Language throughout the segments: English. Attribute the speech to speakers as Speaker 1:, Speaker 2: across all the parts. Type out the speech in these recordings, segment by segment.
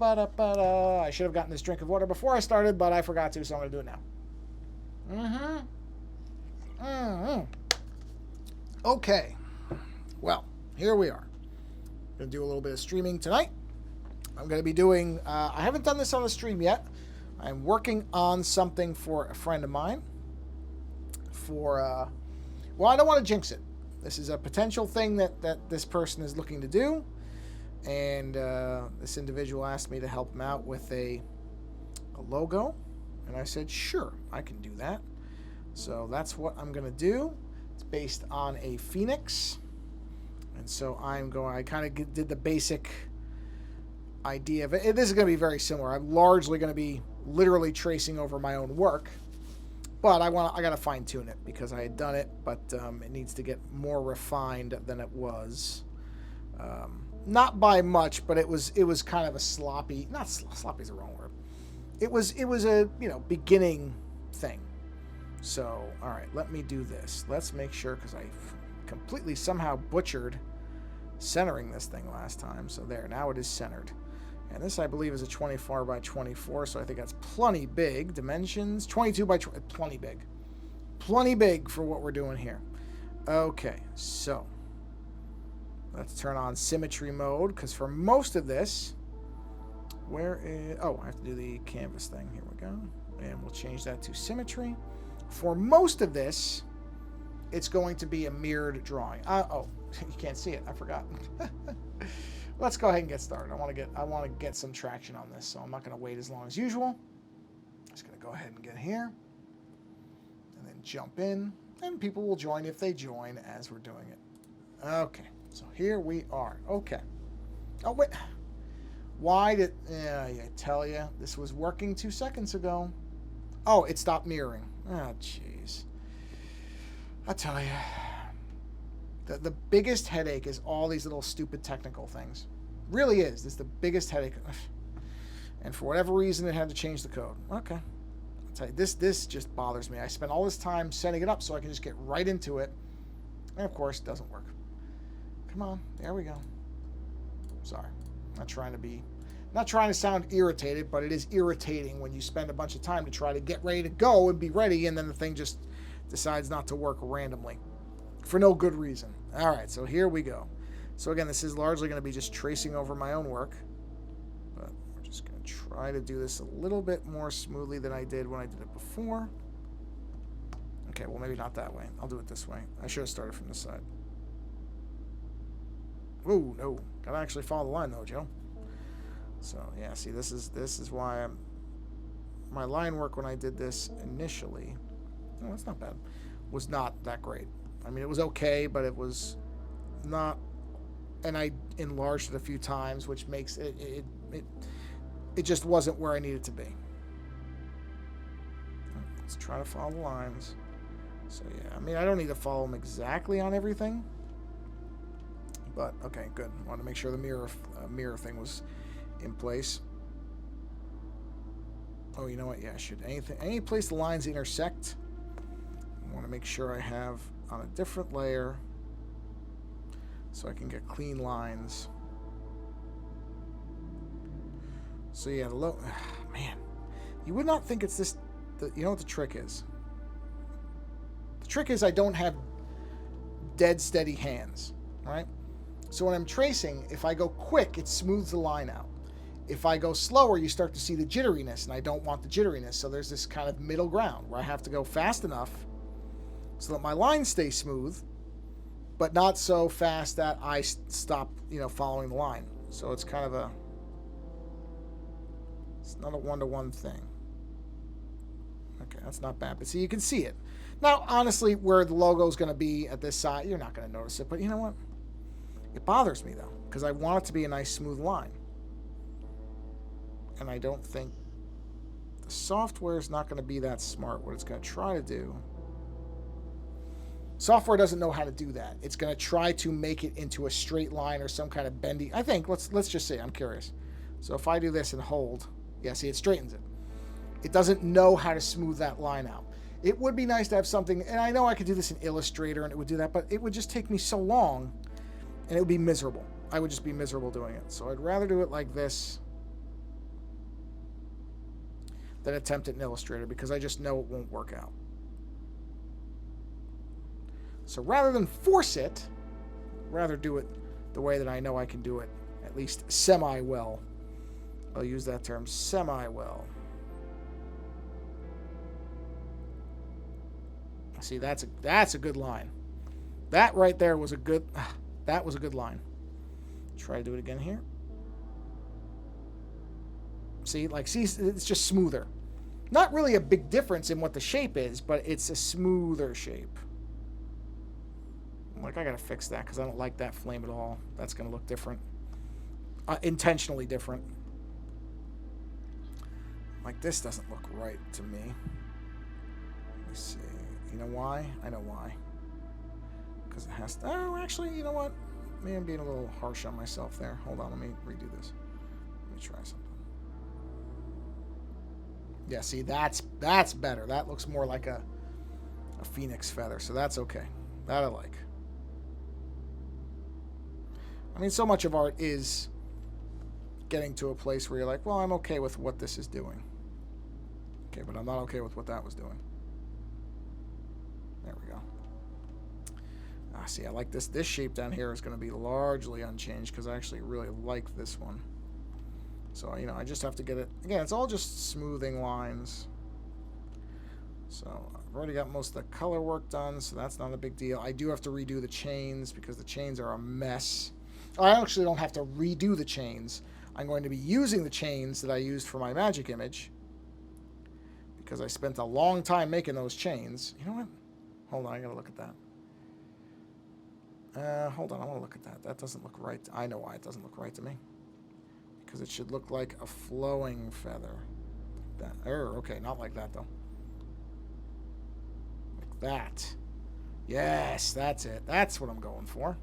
Speaker 1: I should have gotten this drink of water before I started, but I forgot to, so I'm going to do it now. Okay. Well, here we are. I'm going to do a little bit of streaming tonight. I'm going to be doing... I haven't done this on the stream yet. I'm working on something for a friend of mine. Well, I don't want to jinx it. This is a potential thing that this person is looking to do. And this individual asked me to help him out with a logo. And I said, sure, I can do that. So that's what I'm going to do. It's based on a phoenix. And so I kind of did the basic idea of it. This is going to be very similar. I'm largely going to be literally tracing over my own work. But I got to fine tune it because I had done it, but it needs to get more refined than it was. Not by much, but it was kind of a sloppy. Not sloppy is the wrong word. It was a beginning thing. So all right, let me do this. Let's make sure because I completely somehow butchered centering this thing last time. So there, now it is centered. And this, I believe, is a 24 by 24, so I think that's plenty big. Dimensions, 22 by 20, plenty big. Plenty big for what we're doing here. Okay, so let's turn on symmetry mode, because for most of this, I have to do the canvas thing. Here we go. And we'll change that to symmetry. For most of this, it's going to be a mirrored drawing. You can't see it. I forgot. Let's go ahead and get started. I want to get some traction on this, so I'm not going to wait as long as usual. Just going to go ahead and get here, and then jump in, and people will join if they join as we're doing it. Okay, so here we are. Okay. Oh wait, why did? I tell you, this was working 2 seconds ago. Oh, it stopped mirroring. Oh, jeez. I tell you. The biggest headache is all these little stupid technical things. Really is. This is the biggest headache. And for whatever reason, it had to change the code. Okay. I'll tell you, this just bothers me. I spent all this time setting it up so I can just get right into it. And of course, it doesn't work. Come on. There we go. Sorry. Not trying to sound irritated, but it is irritating when you spend a bunch of time to try to get ready to go and be ready, and then the thing just decides not to work randomly. For no good reason. All right, so here we go. So again, this is largely going to be just tracing over my own work. But we're just going to try to do this a little bit more smoothly than I did when I did it before. Okay, well, maybe not that way. I'll do it this way. I should have started from this side. Ooh, no. Got to actually follow the line, though, Joe. So, yeah, see, this is why my line work when I did this initially, oh, that's not bad, was not that great. I mean, it was okay, but it was not, and I enlarged it a few times, which makes it just wasn't where I needed to be. Let's try to follow the lines. So yeah, I mean, I don't need to follow them exactly on everything, but okay, good. I want to make sure the mirror thing was in place. Oh, you know what? Yeah, I should. Any place the lines intersect, I want to make sure I have on a different layer so I can get clean lines. So yeah, man, you would not think it's this. You know what the trick is? The trick is I don't have dead steady hands, right? So when I'm tracing, if I go quick, it smooths the line out. If I go slower, you start to see the jitteriness, and I don't want the jitteriness. So there's this kind of middle ground where I have to go fast enough so that my lines stay smooth, but not so fast that I stop, following the line. So it's kind of it's not a one-to-one thing. Okay, that's not bad. But see, you can see it. Now, honestly, where the logo is going to be at this side, you're not going to notice it. But you know what? It bothers me, though, because I want it to be a nice, smooth line. And I don't think the software is not going to be that smart. What it's going to try to do... Software doesn't know how to do that. It's going to try to make it into a straight line or some kind of bendy. I think, let's just say, I'm curious. So if I do this and hold, yeah, see, it straightens it. It doesn't know how to smooth that line out. It would be nice to have something, and I know I could do this in Illustrator and it would do that, but it would just take me so long and it would be miserable. I would just be miserable doing it. So I'd rather do it like this. than attempt it in Illustrator because I just know it won't work out. So rather than force it, rather do it the way that I know I can do it, at least semi-well. I'll use that term, semi-well. See, that's a good line. That right there was a good line. Try to do it again here. See, it's just smoother. Not really a big difference in what the shape is, but it's a smoother shape. Like, I gotta fix that because I don't like that flame at all. That's gonna look different. Intentionally different. Like, this doesn't look right to me. Let me see. You know why? I know why. Because it has to... Oh, actually, you know what? Maybe I'm being a little harsh on myself there. Hold on, let me redo this. Let me try something. Yeah, see, that's better. That looks more like a phoenix feather, so that's okay. That I like. I mean, so much of art is getting to a place where you're like, well, I'm okay with what this is doing. Okay, but I'm not okay with what that was doing. There we go. See, I like this. This shape down here is going to be largely unchanged because I actually really like this one. So, you know, I just have to get it. Again, it's all just smoothing lines. So, I've already got most of the color work done, so that's not a big deal. I do have to redo the chains because the chains are a mess. I actually don't have to redo the chains. I'm going to be using the chains that I used for my magic image because I spent a long time making those chains. You know what? Hold on, I gotta look at that. Hold on, I want to look at that. That doesn't look right. I know why it doesn't look right to me. Because it should look like a flowing feather. Like that. Okay, not like that, though. Like that. Yes, that's it. That's what I'm going for.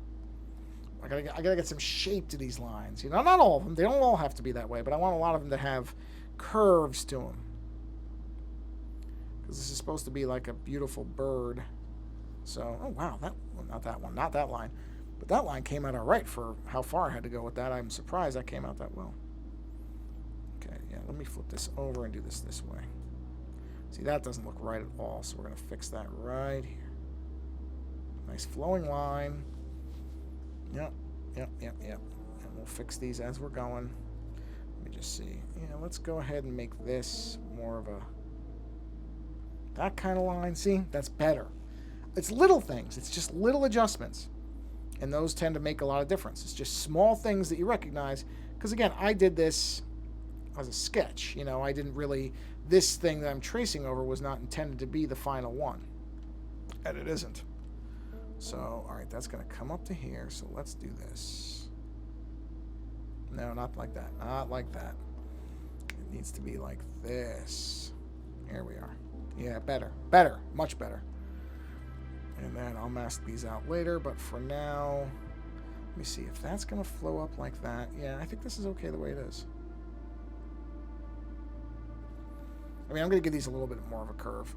Speaker 1: I gotta get some shape to these lines. You know, not all of them. They don't all have to be that way, but I want a lot of them to have curves to them. Because this is supposed to be like a beautiful bird. So, oh wow, not that one, not that line. But that line came out all right for how far I had to go with that. I'm surprised that came out that well. Okay, yeah, let me flip this over and do this way. See, that doesn't look right at all, so we're going to fix that right here. Nice flowing line. Yep. And we'll fix these as we're going. Let me just see. Yeah, let's go ahead and make this more of a... that kind of line. See, that's better. It's little things. It's just little adjustments. And those tend to make a lot of difference. It's just small things that you recognize. Because, again, I did this as a sketch. You know, I didn't really... this thing that I'm tracing over was not intended to be the final one. And it isn't. So, all right, that's going to come up to here. So let's do this. No, not like that. Not like that. It needs to be like this. Here we are. Yeah, better. Better. Much better. And then I'll mask these out later, but for now, let me see if that's going to flow up like that. Yeah, I think this is okay the way it is. I mean, I'm going to give these a little bit more of a curve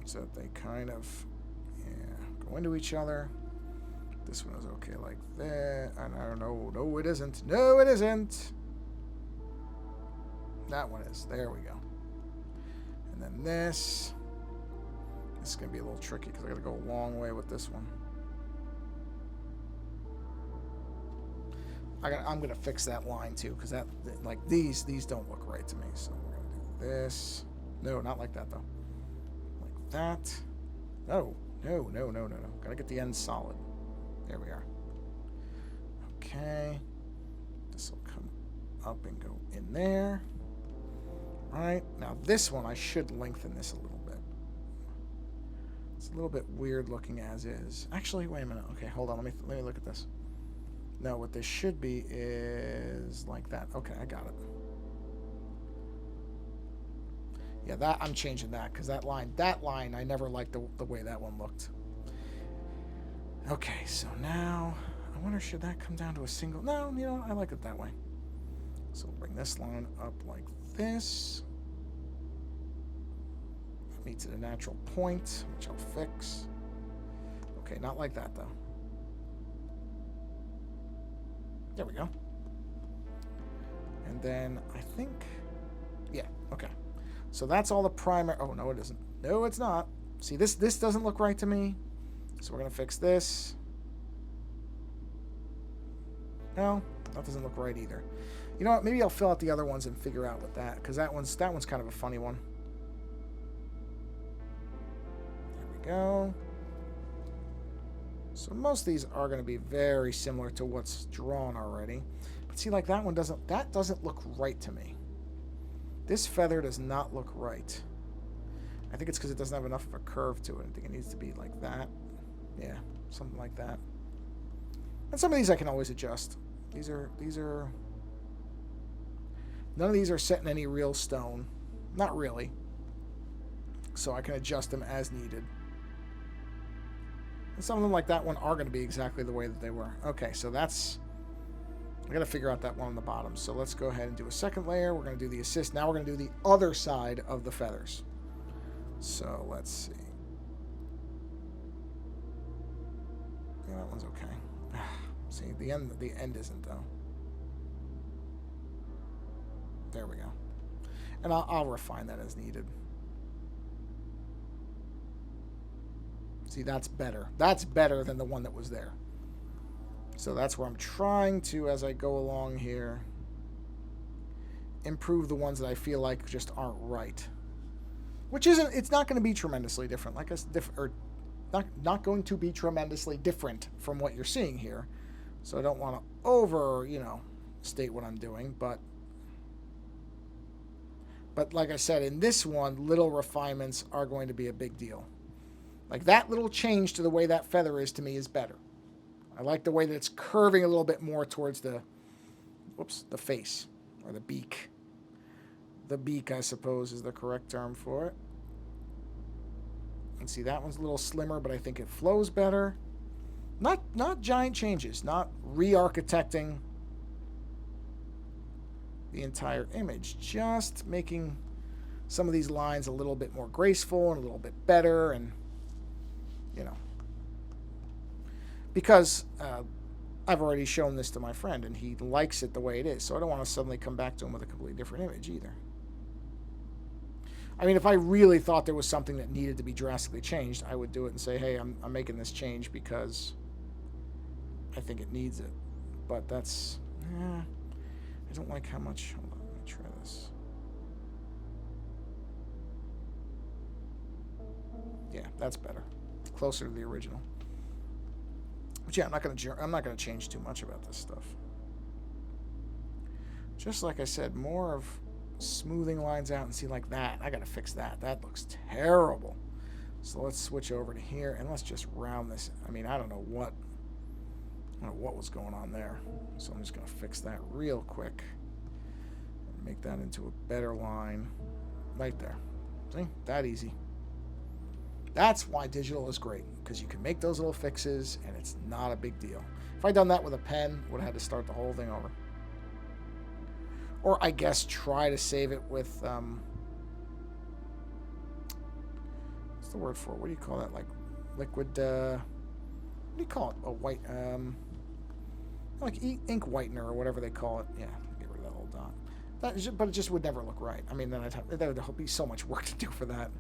Speaker 1: so that they kind of, yeah, go into each other. This one is okay like that. And I don't know. No, it isn't. No, it isn't. That one is. There we go. And then this. This is going to be a little tricky because I got to go a long way with this one. I'm going to fix that line too because that, like, these don't look right to me. So we're going to do this. No, not like that though. Like that. No. Got to get the end solid. There we are. Okay. This will come up and go in there. All right. Now this one, I should lengthen this a little bit. It's a little bit weird looking as is. Actually, wait a minute. Okay, hold on. Let me look at this. No, what this should be is like that. Okay, I got it. Yeah, that I'm changing that because that line, I never liked the way that one looked. Okay, so now I wonder, should that come down to a single? No, you know, I like it that way. So we'll bring this line up like this. Meets at a natural point, which I'll fix. Okay, not like that though. There we go. And then I think Yeah, okay. So that's all the primary... Oh, no, it isn't. No, it's not. See, this doesn't look right to me. So we're going to fix this. No, that doesn't look right either. You know what? Maybe I'll fill out the other ones and figure out with that, because that one's kind of a funny one. There we go. So most of these are going to be very similar to what's drawn already. But see, like that one doesn't look right to me. This feather does not look right. I think it's because it doesn't have enough of a curve to it. I think it needs to be like that. Yeah, something like that. And some of these I can always adjust. These are none of these are set in any real stone. Not really. So I can adjust them as needed. And some of them like that one are going to be exactly the way that they were. Okay, so that's... I got to figure out that one on the bottom. So let's go ahead and do a second layer. We're going to do the assist. Now we're going to do the other side of the feathers. So let's see. Yeah, that one's okay. See, the end isn't, though. There we go. And I'll refine that as needed. See, that's better. That's better than the one that was there. So that's where I'm trying to, as I go along here, improve the ones that I feel like just aren't right. Which isn't, it's not going to be tremendously different. Like or not going to be tremendously different from what you're seeing here. So I don't want to state what I'm doing, but like I said, in this one, little refinements are going to be a big deal. Like that little change to the way that feather is to me is better. I like the way that it's curving a little bit more towards the face or the beak. The beak, I suppose, is the correct term for it. And see, that one's a little slimmer, but I think it flows better. Not giant changes, not re-architecting the entire image, just making some of these lines a little bit more graceful and a little bit better, and because I've already shown this to my friend and he likes it the way it is, so I don't want to suddenly come back to him with a completely different image either. I mean, if I really thought there was something that needed to be drastically changed, I would do it and say, hey, I'm making this change because I think it needs it. But that's... I don't like how much... Hold on, let me try this. Yeah, that's better. Closer to the original. But yeah, I'm not gonna change too much about this stuff. Just like I said, more of smoothing lines out and see like that. I gotta fix that. That looks terrible. So let's switch over to here and let's just round this. I mean, I don't know what was going on there. So I'm just gonna fix that real quick. Make that into a better line. Right there. See? That easy. That's why digital is great, because you can make those little fixes and it's not a big deal. If I'd done that with a pen, would have had to start the whole thing over. Or I guess try to save it with what's the word for it? What do you call that? Like liquid what do you call it? A white like ink whitener or whatever they call it. Yeah, get rid of that little dot. But it just would never look right. I mean, then there would be so much work to do for that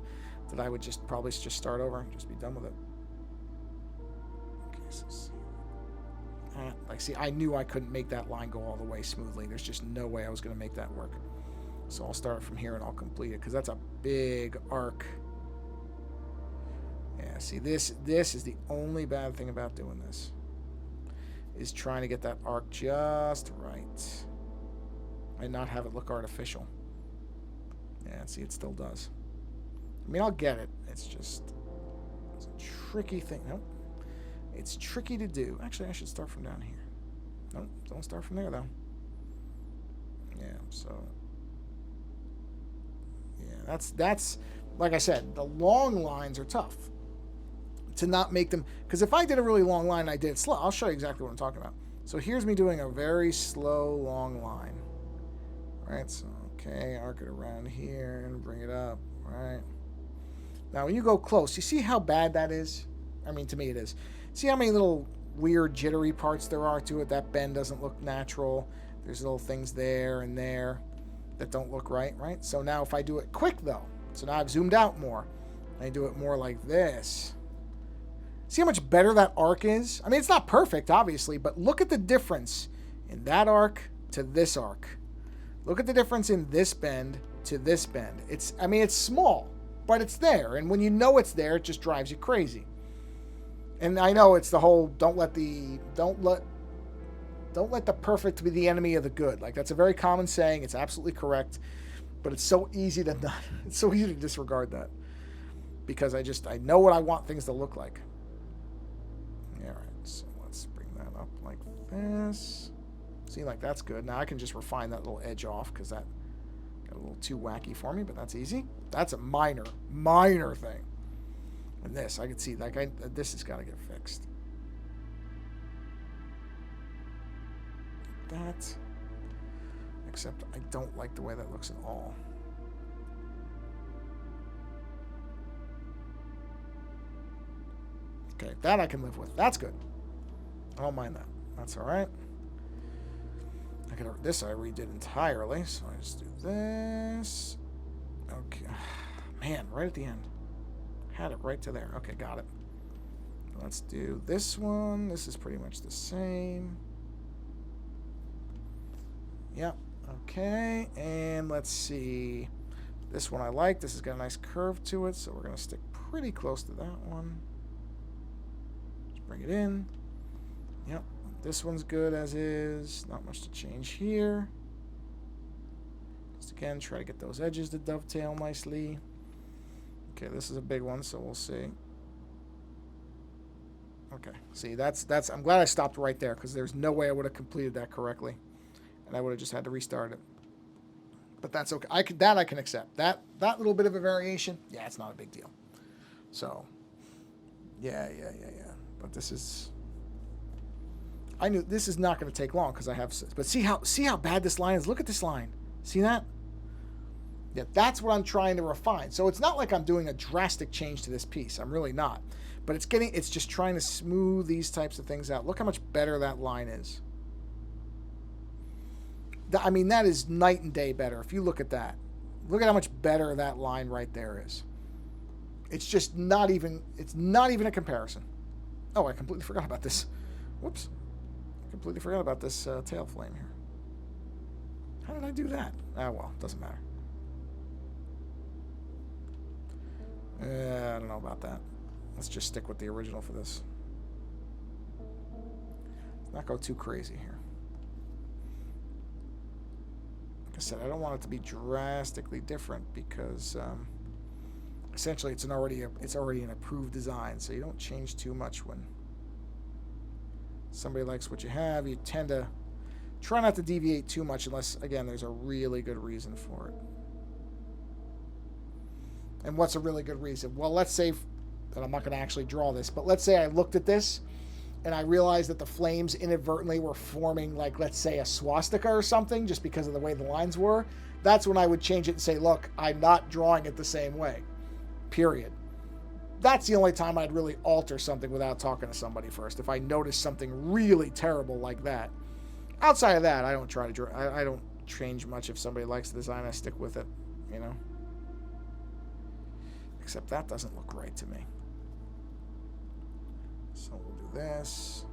Speaker 1: I would probably just start over and just be done with it. Okay, so see, I knew I couldn't make that line go all the way smoothly. There's just no way I was going to make that work. So I'll start from here and I'll complete it, because that's a big arc. Yeah, see, this is the only bad thing about doing this, is trying to get that arc just right and not have it look artificial. Yeah, see, it still does. I mean, I'll get it. It's a tricky thing. Nope. It's tricky to do. Actually, I should start from down here. Nope, don't start from there, though. Yeah, so... Yeah, that's like I said, the long lines are tough. To not make them... Because if I did a really long line and I did it slow, I'll show you exactly what I'm talking about. So here's me doing a very slow, long line. Right, so, okay, arc it around here and bring it up, right? Now, when you go close, you see how bad that is? I mean, to me it is. See how many little weird jittery parts there are to it? That bend doesn't look natural. There's little things there and there. that don't look right, right? So now if I do it quick, though, so now I've zoomed out more. I do it more like this. See how much better that arc is? I mean, it's not perfect, obviously, but look at the difference in that arc to this arc. Look at the difference in this bend to this bend. I mean, it's small, but it's there. And when you know it's there, it just drives you crazy. And I know it's the whole don't let the perfect be the enemy of the good. Like, that's a very common saying. It's absolutely correct, but it's so easy to not. It's so easy to disregard that because I know what I want things to look like. All right, so let's bring that up like this. See, like that's good. Now I can just refine that little edge off because that got a little too wacky for me, but that's easy. That's a minor thing. And this, I can see, like, this has got to get fixed. That. Except I don't like the way that looks at all. Okay, that I can live with. That's good. I don't mind that. That's all right. This I redid entirely, so I just do this. Okay. Man, right at the end. Had it right to there. Okay, got it. Let's do this one. This is pretty much the same. Yep. Okay, and let's see. This one I like. This has got a nice curve to it, so we're going to stick pretty close to that one. Just bring it in. Yep. This one's good as is. Not much to change here. Just again, try to get those edges to dovetail nicely. Okay, this is a big one, so we'll see. Okay, see, that's. I'm glad I stopped right there because there's no way I would have completed that correctly, and I would have just had to restart it. But that's okay. I can accept that little bit of a variation. Yeah, it's not a big deal. So, yeah. But this is. I knew this is not going to take long because I have. But see how bad this line is. Look at this line. See that? Yeah, that's what I'm trying to refine. So it's not like I'm doing a drastic change to this piece. I'm really not. But it's just trying to smooth these types of things out. Look how much better that line is. I mean, that is night and day better. If you look at that, look at how much better that line right there is. It's just not even. It's not even a comparison. Oh, I completely forgot about this. Whoops. Completely forgot about this tail flame here. How did I do that? Ah, well, doesn't matter. I don't know about that. Let's just stick with the original for this. Let's not go too crazy here. Like I said, I don't want it to be drastically different because essentially it's already an approved design, so you don't change too much when somebody likes what you have. You tend to try not to deviate too much unless, again, there's a really good reason for it. And what's a really good reason? Well, let's say, and I'm not going to actually draw this, but let's say I looked at this and I realized that the flames inadvertently were forming, like, let's say a swastika or something just because of the way the lines were. That's when I would change it and say, look, I'm not drawing it the same way. Period. That's the only time I'd really alter something without talking to somebody first. If I notice something really terrible like that. Outside of that, I don't try to draw. I don't change much. If somebody likes the design, I stick with it, you know. Except that doesn't look right to me. So we'll do this.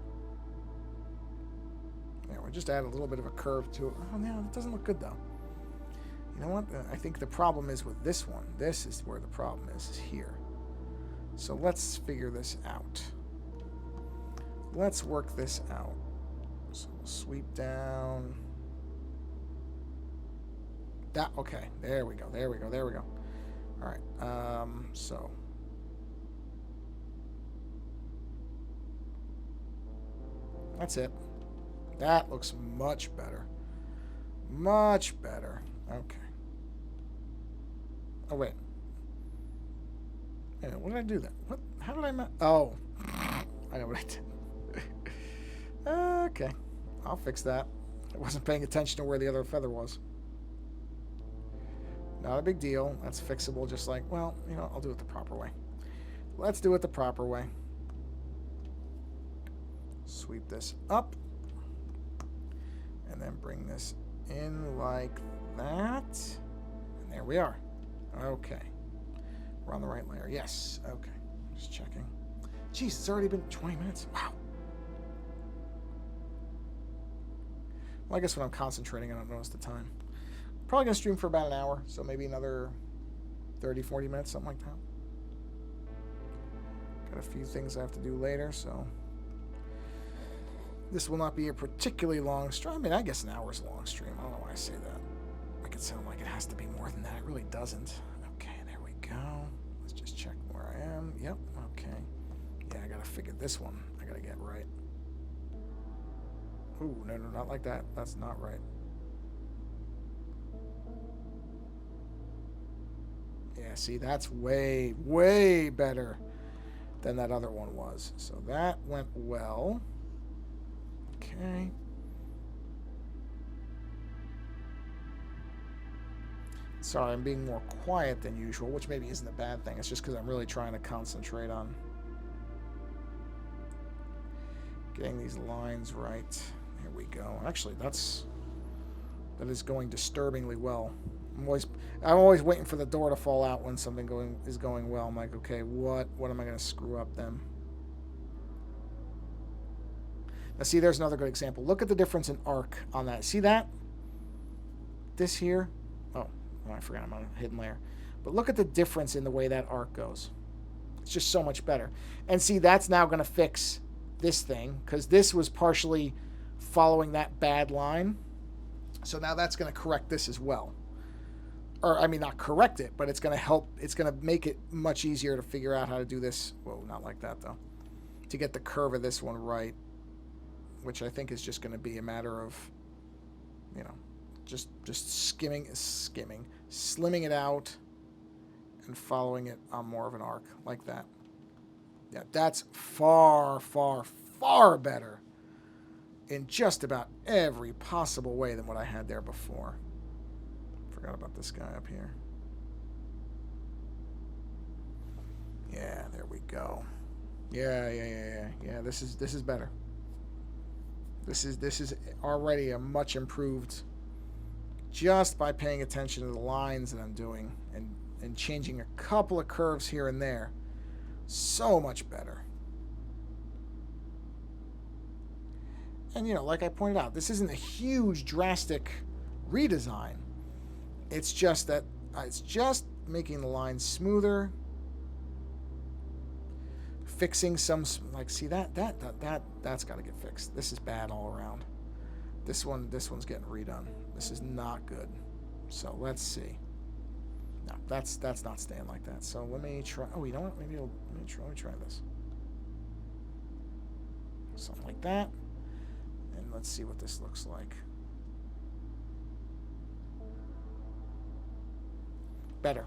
Speaker 1: Yeah, we'll just add a little bit of a curve to it. Oh, no, it doesn't look good, though. You know what? I think the problem is with this one. This is where the problem is here. So let's figure this out. Let's work this out. So we'll sweep down. That, okay. There we go. There we go. There we go. All right. So. That's it. That looks much better. Much better. Okay. Oh, wait. Yeah, what did I do then? What? How did I... Oh. I know what I did. Okay. I'll fix that. I wasn't paying attention to where the other feather was. Not a big deal. That's fixable, just like, well, you know, I'll do it the proper way. Let's do it the proper way. Sweep this up. And then bring this in like that. And there we are. Okay. We're on the right layer. Yes. Okay. Just checking. Jeez, it's already been 20 minutes. Wow. Well, I guess when I'm concentrating, I don't notice the time. Probably going to stream for about an hour, so maybe another 30, 40 minutes, something like that. Got a few things I have to do later, so this will not be a particularly long stream. I mean, I guess an hour is a long stream. I don't know why I say that. Make it sound like it has to be more than that. It really doesn't. Okay, there we go. Let's just check where I am. Yep, okay. Yeah, I gotta figure this one. I gotta get right. Ooh, no, not like that. That's not right. Yeah, see, that's way, way better than that other one was. So that went well. Okay. Sorry, I'm being more quiet than usual, which maybe isn't a bad thing. It's just because I'm really trying to concentrate on getting these lines right. Here we go. Actually, that is going disturbingly well. I'm always waiting for the door to fall out when something is going well. I'm like, okay, what am I going to screw up then? Now, see, there's another good example. Look at the difference in arc on that. See that? This here. Oh, I forgot I'm on a hidden layer. But look at the difference in the way that arc goes. It's just so much better. And see, that's now going to fix this thing, because this was partially following that bad line. So now that's going to correct this as well. Or, I mean, not correct it, but it's going to help. It's going to make it much easier to figure out how to do this. Whoa, not like that, though. To get the curve of this one right, which I think is just going to be a matter of, you know, just slimming it out and following it on more of an arc like that. Yeah, that's far, far, far better in just about every possible way than what I had there before. Forgot about this guy up here. Yeah, there we go. Yeah. This is better. This is already a much improved just by paying attention to the lines that I'm doing and changing a couple of curves here and there. So much better. And, you know, like I pointed out, this isn't a huge, drastic redesign. It's just that it's just making the lines smoother, fixing some, like, see that's got to get fixed. This is bad all around. This one's getting redone. This is not good. So let's see. No, that's not staying like that. So let me try. Oh, you know what? Let me try this. Something like that. And let's see what this looks like. Better.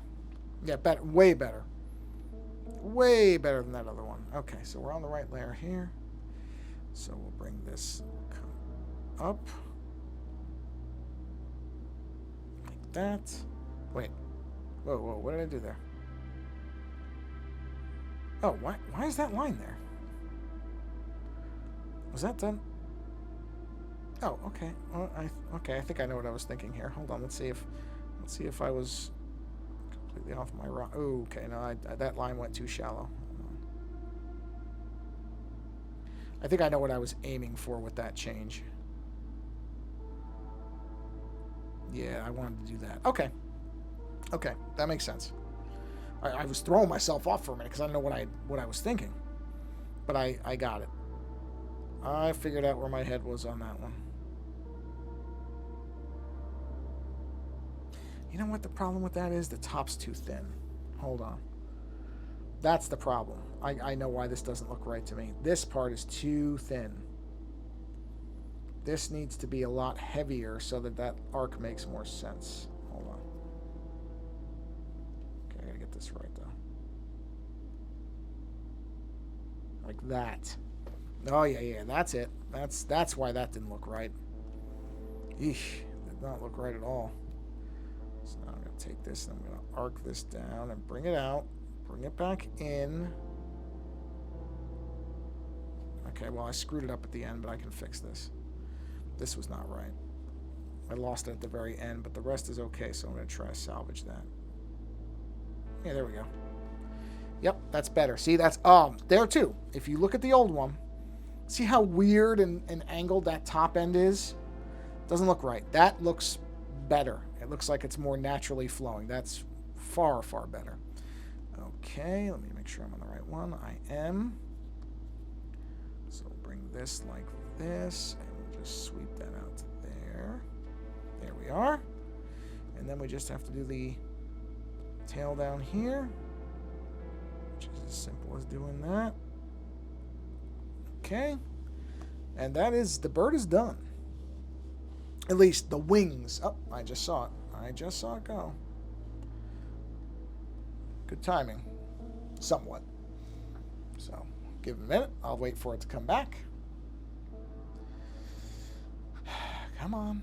Speaker 1: Yeah, better. Way better. Way better than that other one. Okay, so we're on the right layer here. So we'll bring this up. Like that. Wait. Whoa, what did I do there? Oh, why is that line there? Was that done? Oh, okay. Well, I think I know what I was thinking here. Hold on, let's see if I was completely off my rock. Oh, okay, no, that line went too shallow. I think I know what I was aiming for with that change. Yeah, I wanted to do that. Okay, that makes sense. I was throwing myself off for a minute because I don't know what I was thinking, but I got it. I figured out where my head was on that one. You know what the problem with that is? The top's too thin. Hold on. That's the problem. I know why this doesn't look right to me. This part is too thin. This needs to be a lot heavier so that arc makes more sense. Hold on. Okay, I gotta get this right, though. Like that. Oh, yeah, that's it. That's why that didn't look right. Eesh, did not look right at all. So now I'm going to take this and I'm going to arc this down and bring it out. Bring it back in. Okay, well, I screwed it up at the end, but I can fix this. This was not right. I lost it at the very end, but the rest is okay, so I'm going to try to salvage that. Yeah, there we go. Yep, that's better. See, that's there too. If you look at the old one, see how weird and angled that top end is? Doesn't look right. That looks better. It looks like it's more naturally flowing. That's far, far better. Okay, let me make sure I'm on the right one. I am. So we'll bring this like this, and we'll just sweep that out to there. There we are. And then we just have to do the tail down here, which is as simple as doing that. Okay. And that is, the bird is done. At least the wings. Oh, I just saw it. I just saw it go. Good timing. Somewhat. So, give it a minute. I'll wait for it to come back. Come on.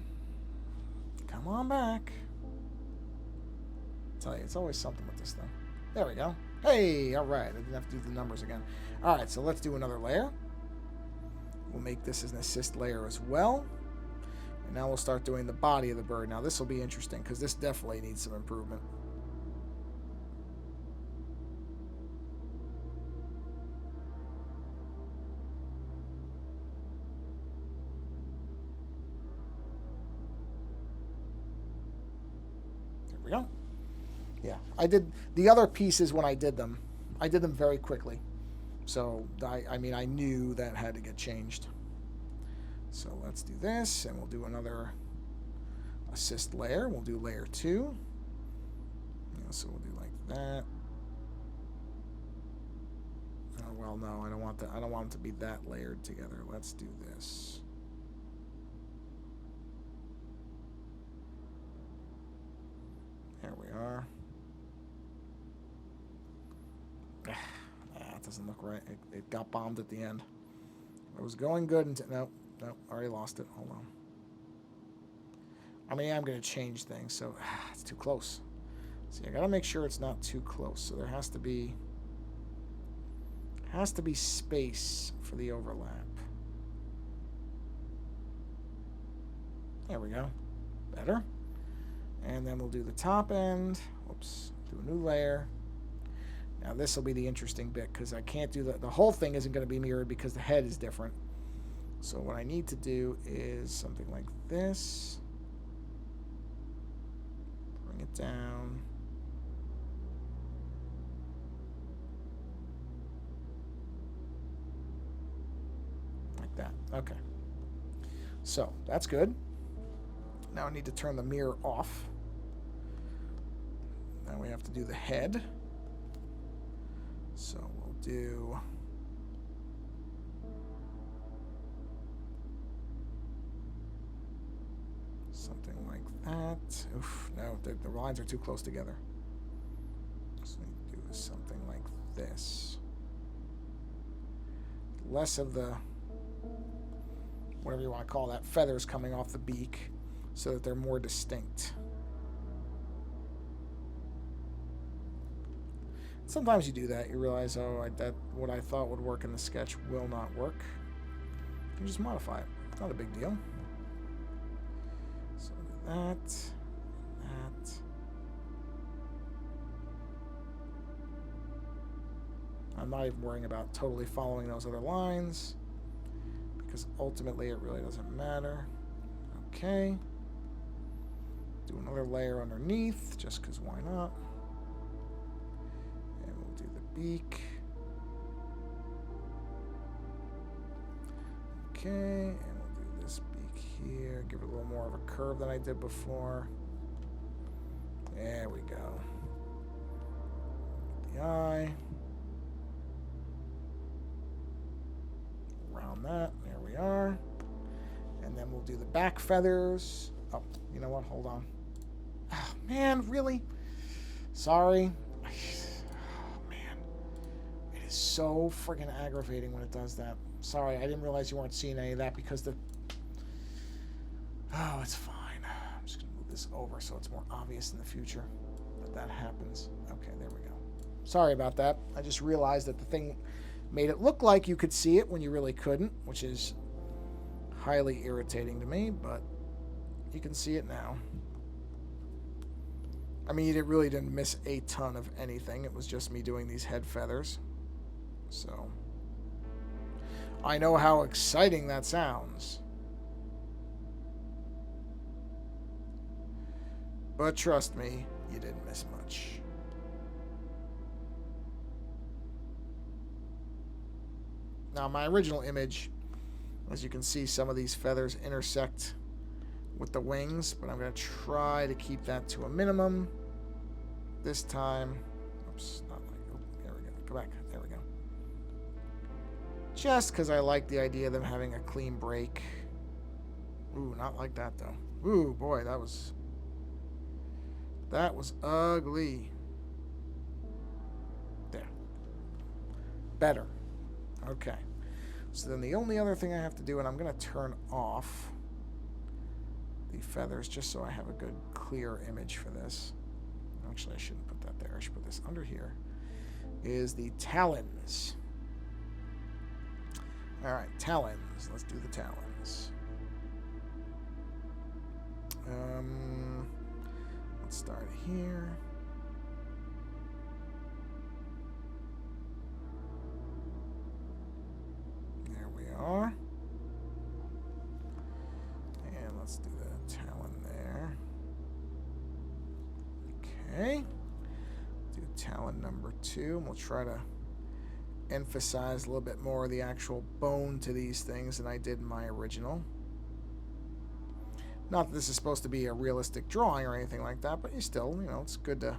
Speaker 1: Come on back. I tell you, it's always something with this thing. There we go. Hey, all right. I didn't have to do the numbers again. All right, so let's do another layer. We'll make this as an assist layer as well. And now we'll start doing the body of the bird. Now, this will be interesting because this definitely needs some improvement. There we go. Yeah, I did the other pieces when I did them very quickly. So, I mean, I knew that had to get changed. So let's do this, and we'll do another assist layer. We'll do layer 2. So we'll do like that. Oh, well, no, I don't want that. I don't want it to be that layered together. Let's do this. There we are. It doesn't look right. It got bombed at the end. It was going good until... Nope, already lost it. Hold on. I mean, I'm going to change things, so it's too close. See, I got to make sure it's not too close. So there has to be space for the overlap. There we go. Better. And then we'll do the top end. Whoops. Do a new layer. Now this will be the interesting bit because I can't do the whole thing isn't going to be mirrored because the head is different. So what I need to do is something like this. Bring it down. Like that. Okay. So that's good. Now I need to turn the mirror off. Now we have to do the head. So we'll do something like that. Oof, no, the lines are too close together. So we do something like this. Less of the, whatever you want to call that, feathers coming off the beak so that they're more distinct. Sometimes you do that. You realize, oh, that what I thought would work in the sketch will not work. You just modify it. Not a big deal. So that. I'm not even worrying about totally following those other lines because ultimately it really doesn't matter. Okay. Do another layer underneath just because why not? Do the beak. Okay, and we'll do this beak here. Give it a little more of a curve than I did before. There we go. The eye. Around that. There we are. And then we'll do the back feathers. Oh, you know what? Hold on. Oh, man, really? Sorry. So friggin' aggravating when it does that. Sorry, I didn't realize you weren't seeing any of that because the... Oh, it's fine. I'm just going to move this over so it's more obvious in the future that happens. Okay, there we go. Sorry about that. I just realized that the thing made it look like you could see it when you really couldn't, which is highly irritating to me, but You can see it now. I mean, it really didn't miss a ton of anything. It was just me doing these head feathers. So, I know how exciting that sounds. But trust me, you didn't miss much. Now, my original image, as you can see, some of these feathers intersect with the wings, but I'm going to try to keep that to a minimum this time. Oops, not like, oh, there we go. Go back. There we go. Just because I like the idea of them having a clean break. Ooh, not like that, though. Ooh, boy, that was ugly. There. Better. Okay. So then the only other thing I have to do, and I'm going to turn off the feathers just so I have a good clear image for this. Actually, I shouldn't put that there. I should put this under here. Is the talons. All right, talons. Let's do the talons. Let's start here. There we are. And let's do the talon there. Okay. Do talon number 2. And we'll try to emphasize a little bit more of the actual bone to these things than I did in my original. Not that this is supposed to be a realistic drawing or anything like that, but you still, you know, it's good to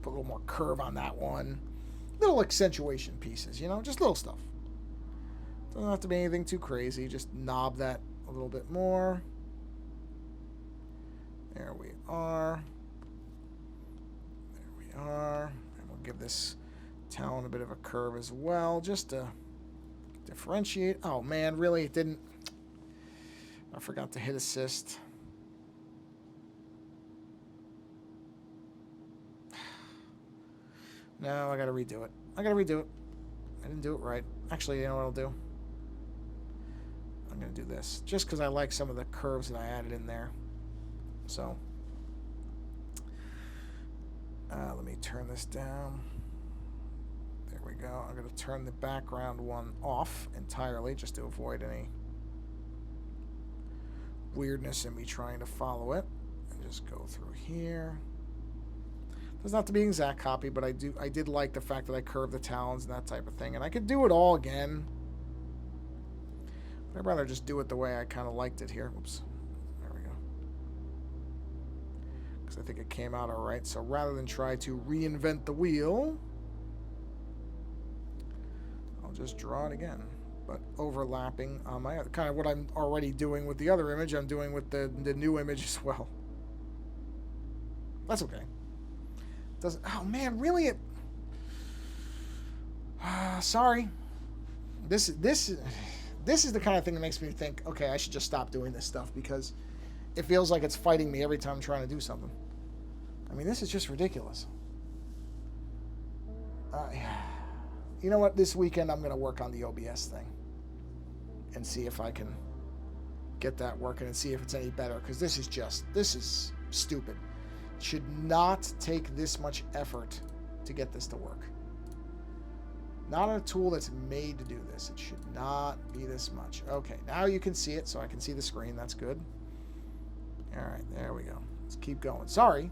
Speaker 1: put a little more curve on that one. Little accentuation pieces, you know, just little stuff. Doesn't have to be anything too crazy. Just knob that a little bit more. There we are. There we are. And we'll give this talon a bit of a curve as well, just to differentiate. Oh, man, really? It didn't. I forgot to hit assist. No, I gotta redo it. I didn't do it right. Actually, you know what I'll do? I'm gonna do this. Just because I like some of the curves that I added in there. So, let me turn this down. There we go. I'm gonna turn the background one off entirely just to avoid any weirdness in me trying to follow it. And just go through here. Doesn't have to be an exact copy, but I did like the fact that I curved the talons and that type of thing. And I could do it all again. But I'd rather just do it the way I kind of liked it here. Whoops. There we go. Because I think it came out all right. So rather than try to reinvent the wheel, I'll just draw it again. But overlapping on my other, kind of what I'm already doing with the other image, I'm doing with the new image as well. That's okay. Doesn't, oh man, really? Sorry. This is the kind of thing that makes me think, okay, I should just stop doing this stuff because it feels like it's fighting me every time I'm trying to do something. I mean, this is just ridiculous. You know what? This weekend I'm going to work on the OBS thing and see if I can get that working and see if it's any better, because this is stupid. It should not take this much effort to get this to work. Not on a tool that's made to do this. It should not be this much. Okay, now you can see it, so I can see the screen. That's good. All right, there we go. Let's keep going. Sorry,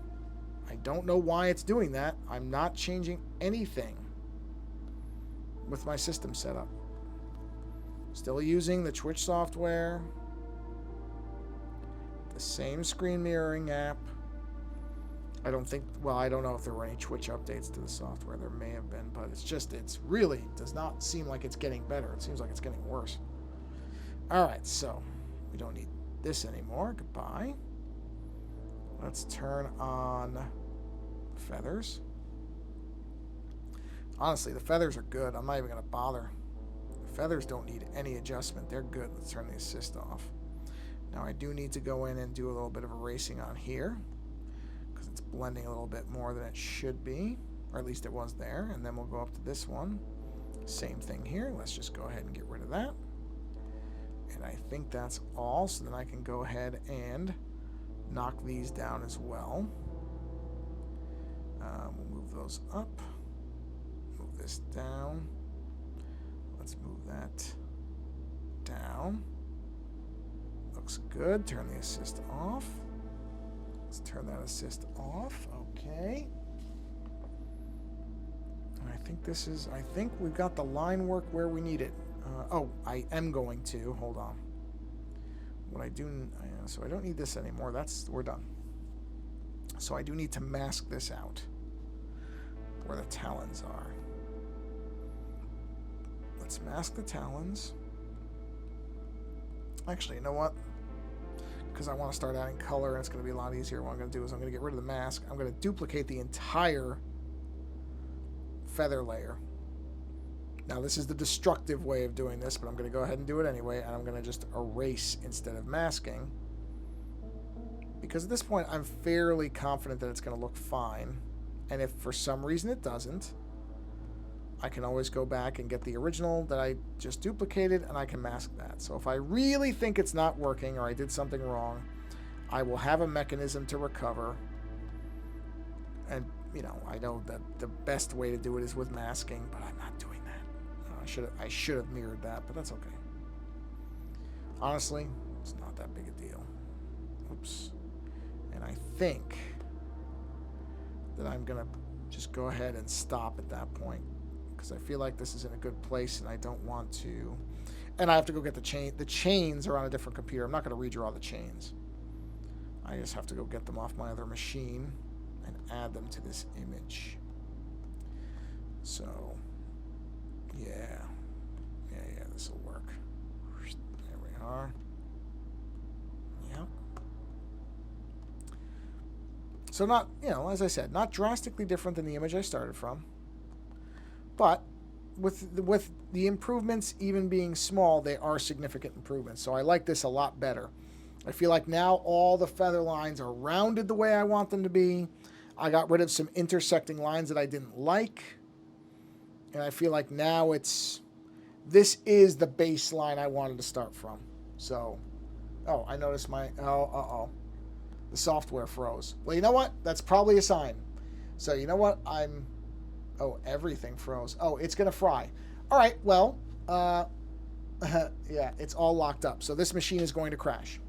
Speaker 1: I don't know why it's doing that. I'm not changing anything with my system setup. Still using the Twitch software, the same screen mirroring app. I don't think, well, I don't know if there were any Twitch updates to the software. There may have been, but it's really does not seem like it's getting better. It seems like it's getting worse. All right, so we don't need this anymore. Goodbye. Let's turn on feathers. Honestly, the feathers are good. I'm not even going to bother. The feathers don't need any adjustment. They're good. Let's turn the assist off. Now, I do need to go in and do a little bit of erasing on here because it's blending a little bit more than it should be, or at least it was there. And then we'll go up to this one. Same thing here. Let's just go ahead and get rid of that. And I think that's all. So then I can go ahead and knock these down as well. We'll move those up. Move this down. Let's move that down. Looks good. Turn the assist off. Let's turn that assist off. Okay. And I think we've got the line work where we need it. I am going to. Hold on. What I do, so I don't need this anymore. We're done. So I do need to mask this out where the talons are. Let's mask the talons. Actually, you know what? Because I want to start adding color, and it's going to be a lot easier. What I'm going to do is I'm going to get rid of the mask. I'm going to duplicate the entire feather layer. Now, this is the destructive way of doing this, but I'm going to go ahead and do it anyway, and I'm going to just erase instead of masking. Because at this point, I'm fairly confident that it's going to look fine. And if for some reason it doesn't, I can always go back and get the original that I just duplicated, and I can mask that. So if I really think it's not working or I did something wrong, I will have a mechanism to recover. And, I know that the best way to do it is with masking, but I'm not doing that. I should have mirrored that, but that's okay. Honestly, it's not that big a deal. Oops. And I think that I'm going to just go ahead and stop at that point, because I feel like this is in a good place and I don't want to. And I have to go get the chain. The chains are on a different computer. I'm not going to redraw the chains. I just have to go get them off my other machine and add them to this image. So, yeah, this will work. There we are. Yeah. So not, as I said, not drastically different than the image I started from. But with the improvements even being small, they are significant improvements. So I like this a lot better. I feel like now all the feather lines are rounded the way I want them to be. I got rid of some intersecting lines that I didn't like. And I feel like now this is the baseline I wanted to start from. So, I noticed the software froze. Well, you know what? That's probably a sign. So, you know what? Everything froze. It's going to fry. All right, well, yeah, it's all locked up. So this machine is going to crash.